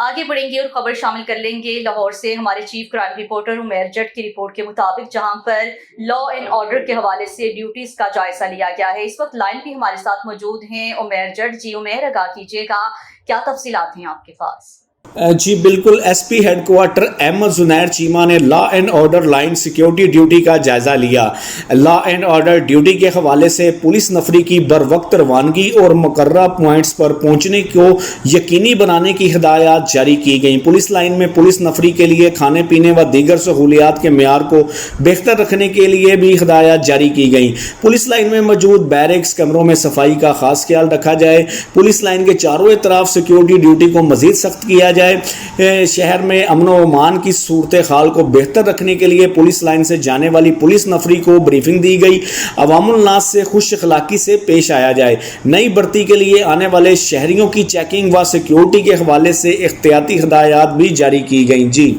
آگے بڑھیں گے اور خبر شامل کر لیں گے لاہور سے ہمارے چیف کرائم رپورٹر عمیر جٹ کی رپورٹ کے مطابق، جہاں پر لا اینڈ آرڈر کے حوالے سے ڈیوٹیز کا جائزہ لیا گیا ہے۔ اس وقت لائن بھی ہمارے ساتھ موجود ہیں عمیر جٹ جی۔ عمیر، آگاہ کیجیے گا، کیا تفصیلات ہیں آپ کے پاس؟ جی بالکل، S P head quarter Ahmad Zunair Cheema نے law and order line security duty کا جائزہ لیا۔ لا اینڈ آرڈر ڈیوٹی کے حوالے سے پولیس نفری کی بروقت روانگی اور مقررہ پوائنٹس پر پہنچنے کو یقینی بنانے کی ہدایات جاری کی گئیں۔ پولیس لائن میں پولیس نفری کے لیے کھانے پینے و دیگر سہولیات کے معیار کو بہتر رکھنے کے لیے بھی ہدایات جاری کی گئیں۔ پولیس لائن میں موجود بیرکس کمروں میں صفائی کا خاص خیال رکھا جائے۔ پولیس لائن کے چاروں اطراف سیکیورٹی ڈیوٹی کو مزید سخت کیا جائے۔ شہر میں امن و امان کی صورتحال کو بہتر رکھنے کے لیے پولیس لائن سے جانے والی پولیس نفری کو بریفنگ دی گئی۔ عوام الناس سے خوش اخلاقی سے پیش آیا جائے۔ نئی بھرتی کے لیے آنے والے شہریوں کی چیکنگ و سیکیورٹی کے حوالے سے احتیاطی ہدایات بھی جاری کی گئیں۔ جی